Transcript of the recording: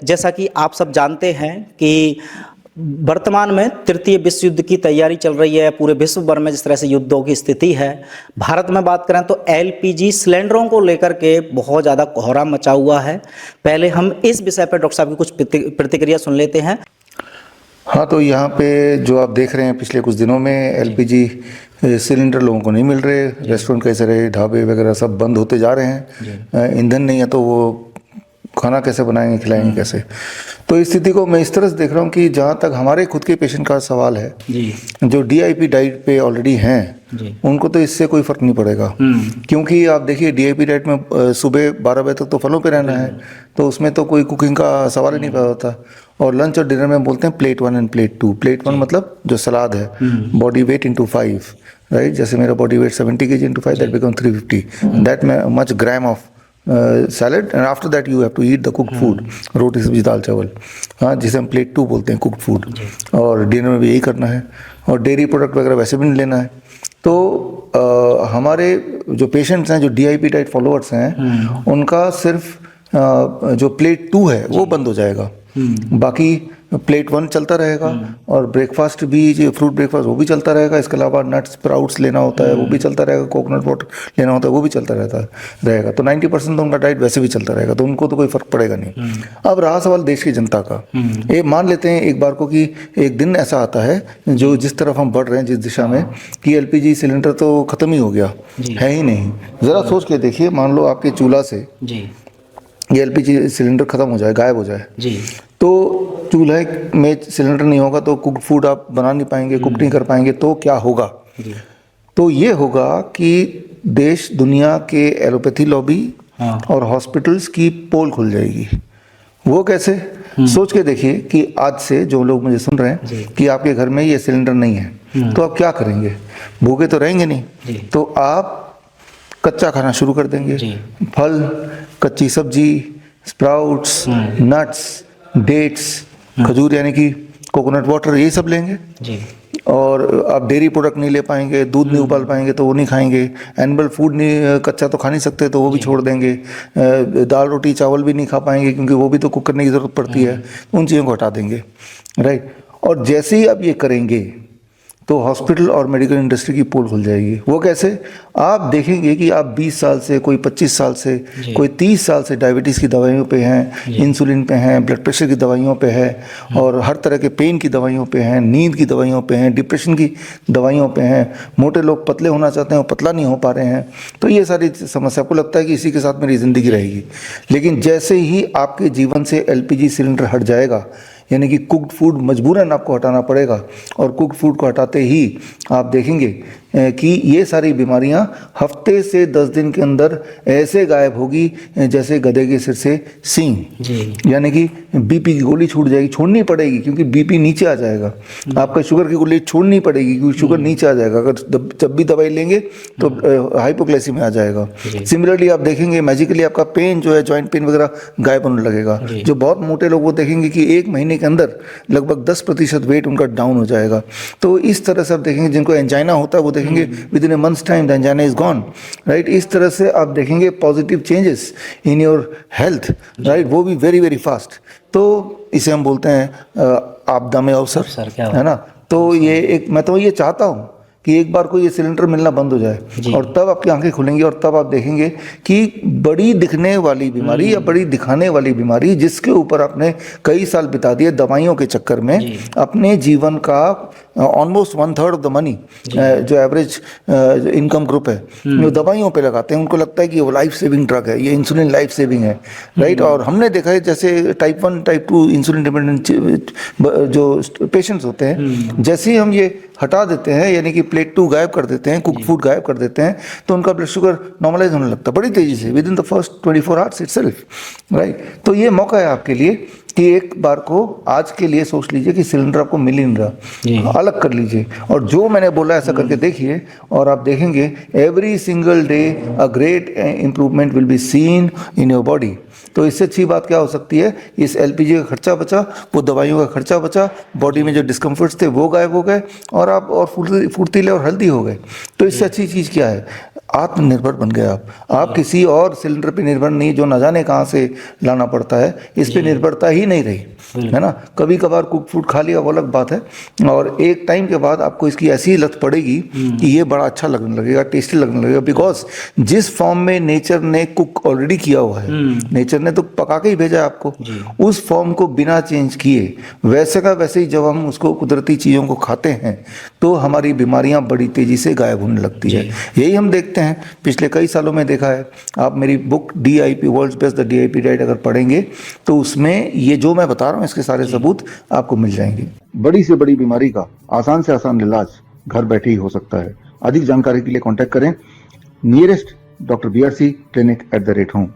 जैसा कि आप सब जानते हैं कि वर्तमान में तृतीय विश्व युद्ध की तैयारी चल रही है पूरे विश्व भर में। जिस तरह से युद्धों की स्थिति है, भारत में बात करें तो एलपीजी सिलेंडरों को लेकर के बहुत ज़्यादा कोहराम मचा हुआ है। पहले हम इस विषय पर डॉक्टर साहब की कुछ प्रतिक्रिया सुन लेते हैं। हाँ, तो यहाँ पे जो आप देख रहे हैं पिछले कुछ दिनों में एलपीजी सिलेंडर लोगों को नहीं मिल रहे। रेस्टोरेंट कई सारे ढाबे वगैरह सब बंद होते जा रहे हैं। ईंधन नहीं है तो वो खाना कैसे बनाएंगे, खिलाएंगे कैसे। तो इस स्थिति को मैं इस तरह से देख रहा हूँ कि जहाँ तक हमारे खुद के पेशेंट का सवाल है, जो डीआईपी डाइट पे ऑलरेडी हैं उनको तो इससे कोई फर्क नहीं पड़ेगा। क्योंकि आप देखिए डीआईपी डाइट में सुबह 12 बजे तक तो फलों पे रहना है, तो उसमें तो कोई कुकिंग का सवाल ही नहीं पैदा होता। और लंच और डिनर में बोलते हैं प्लेट 1 एंड प्लेट 2। प्लेट 1 मतलब जो सलाद है, बॉडी वेट इंटू 5, राइट। जैसे मेरा body weight 70 kg into 5, that become 350, that much gram of salad and after that you have to eat the cooked food, roti sabzi dal चावल, हाँ, जिसे हम प्लेट 2 बोलते हैं, कुक्ड फूड। और डिनर में भी यही करना है, और डेयरी प्रोडक्ट वगैरह वैसे भी नहीं लेना है। तो हमारे जो पेशेंट्स हैं, जो डीआईपी डाइट फॉलोअर्स हैं, उनका सिर्फ जो प्लेट 2 है वो बंद हो जाएगा, बाकी प्लेट 1 चलता रहेगा। और ब्रेकफास्ट भी, जो फ्रूट ब्रेकफास्ट वो भी चलता रहेगा। इसके अलावा नट्स स्प्राउट्स लेना होता है वो भी चलता रहेगा, कोकोनट वाटर लेना होता है वो भी चलता रहेगा। तो 90% तो उनका डाइट वैसे भी चलता रहेगा, तो उनको तो कोई फर्क पड़ेगा नहीं। अब रहा सवाल देश की जनता का। ये मान लेते हैं एक बार को कि एक दिन ऐसा आता है जो जिस तरफ हम बढ़ रहे हैं, जिस दिशा में, कि एलपीजी सिलेंडर तो खत्म ही हो गया, है ही नहीं। ज़रा सोच के देखिए, मान लो आपके चूल्हा से ये एलपीजी सिलेंडर खत्म हो जाए, गायब हो जाए, तो चूल्हे में सिलेंडर नहीं होगा तो कुक फूड आप बना नहीं पाएंगे, कुक नहीं कर पाएंगे, तो क्या होगा? तो ये होगा कि देश दुनिया के एलोपैथी लॉबी और हॉस्पिटल्स की पोल खुल जाएगी। वो कैसे? सोच के देखिए कि आज से जो लोग मुझे सुन रहे हैं कि आपके घर में ये सिलेंडर नहीं है, तो आप क्या करेंगे? भूखे तो रहेंगे नहीं, तो आप कच्चा खाना शुरू कर देंगे। फल, कच्ची सब्जी, स्प्राउट्स, नट्स, डेट्स, खजूर यानी कि कोकोनट वाटर, ये सब लेंगे। और आप डेयरी प्रोडक्ट नहीं ले पाएंगे, दूध नहीं उबाल पाएंगे तो वो नहीं खाएंगे। एनिमल फूड नहीं, कच्चा तो खा नहीं सकते तो वो भी छोड़ देंगे। दाल रोटी चावल भी नहीं खा पाएंगे क्योंकि वो भी तो कुक करने की ज़रूरत पड़ती है, उन चीज़ों को हटा देंगे, राइट। और जैसे ही आप ये करेंगे तो हॉस्पिटल और मेडिकल इंडस्ट्री की पोल खुल जाएगी। वो कैसे? आप देखेंगे कि आप 20 साल से, कोई 25 साल से, कोई 30 साल से डायबिटीज़ की दवाइयों पे हैं, इंसुलिन पे हैं, ब्लड प्रेशर की दवाइयों पे है, और हर तरह के पेन की दवाइयों पे हैं, नींद की दवाइयों पे हैं, डिप्रेशन की दवाइयों पे हैं। मोटे लोग पतले होना चाहते हैं, वो पतला नहीं हो पा रहे हैं। तो ये सारी समस्या, आपको लगता है कि इसी के साथ मेरी ज़िंदगी रहेगी, लेकिन जैसे ही आपके जीवन से एलपीजी सिलेंडर हट जाएगा, यानी कि कुक्ड फूड मजबूरन आपको हटाना पड़ेगा, और कुक्ड फूड को हटाते ही आप देखेंगे कि ये सारी बीमारियां हफ्ते से 10 दिन के अंदर ऐसे गायब होगी जैसे गधे के सिर से सींग। यानी कि बीपी की गोली छूट जाएगी, छोड़नी पड़ेगी क्योंकि बीपी नीचे आ जाएगा। आपका शुगर की गोली छोड़नी पड़ेगी क्योंकि शुगर नीचे आ जाएगा। अगर जब भी दवाई लेंगे तो हाइपोग्लाइसीमिया आ जाएगा। सिमिलरली आप देखेंगे मैजिकली आपका पेन जो है, जॉइंट पेन वगैरह गायब होने लगेगा। जो बहुत मोटे लोग वो देखेंगे कि 1 महीने के अंदर लगभग 10% वेट उनका डाउन हो जाएगा। तो इस तरह से आप देखेंगे जिनको एंजाइना होता है वो देखेंगे with in A months time the angina is gone, right. इस तरह से आप देखेंगे positive changes in your health, right, वो भी वेरी वेरी फास्ट। तो इसे हम बोलते हैं आपदा में अवसर, है ना। तो ये एक, मैं तो ये चाहता हूँ कि एक बार को ये सिलेंडर मिलना बंद हो जाए, और तब आपकी आंखें खुलेंगी, और तब आप देखेंगे कि बड़ी दिखने वाली बीमारी या बड़ी दिखाने वाली बीमारी, जिसके ऊपर आपने कई साल बिता दिए दवाइयों के चक्कर में, अपने जीवन का ऑलमोस्ट 1/3 ऑफ द मनी, जो एवरेज इनकम ग्रुप है, जो दवाइयों पे लगाते हैं, उनको लगता है कि वो लाइफ सेविंग ड्रग है, ये इंसुलिन लाइफ सेविंग है, राइट। और हमने देखा है जैसे टाइप 1 टाइप 2 इंसुलिन डिपेंडेंट जो पेशेंट्स होते हैं, जैसे ही हम ये हटा देते हैं, यानी कि प्लेट 2 गायब कर देते हैं, कुक फूड गायब कर देते हैं, तो उनका ब्लड शुगर नॉर्मलाइज होने लगता है बड़ी तेजी से, with in the first 24 hours itself, right. तो ये मौका है आपके लिए कि एक बार को आज के लिए सोच लीजिए कि सिलेंडर आपको मिल ही नहीं रहा, अलग कर लीजिए, और जो मैंने बोला ऐसा करके देखिए, और आप देखेंगे every single day a great improvement will be seen in your body. तो इससे अच्छी बात क्या हो सकती है? इस एलपीजी का खर्चा बचा, वो दवाइयों का खर्चा बचा, बॉडी में जो डिस्कम्फर्ट्स थे वो गायब हो गए, और आप और फुर्तीले और हेल्दी हो गए। तो इससे अच्छी चीज़ क्या है? आत्मनिर्भर बन गए आप किसी और सिलेंडर पे निर्भर नहीं, जो न जाने कहाँ से लाना पड़ता है, इस पे निर्भरता ही नहीं रही, है ना। कभी कभार कुक फूड खा लिया वो अलग बात है, और एक टाइम के बाद आपको इसकी ऐसी लत पड़ेगी कि ये बड़ा अच्छा लगने लगेगा, टेस्टी लगने लगेगा, बिकॉज जिस फॉर्म में नेचर ने कुक ऑलरेडी किया हुआ है, नेचर ने तो पका के ही भेजा है आपको, उस फॉर्म को बिना चेंज किए वैसे का वैसे ही जब हम उसको कुदरती चीज़ों को खाते हैं तो हमारी बीमारियां बड़ी तेजी से गायब होने लगती है। यही हम देखते हैं पिछले कई सालों में देखा है। आप मेरी book DIP world's best the DIP diet अगर पढ़ेंगे तो उसमें ये जो मैं बता रहा हूँ इसके सारे सबूत आपको मिल जाएंगे। बड़ी से बड़ी बीमारी का आसान से आसान इलाज घर बैठे ही हो सकता है। अधिक जानकारी के लिए कांटेक्ट करें nearest Dr. BRC Clinic @ home।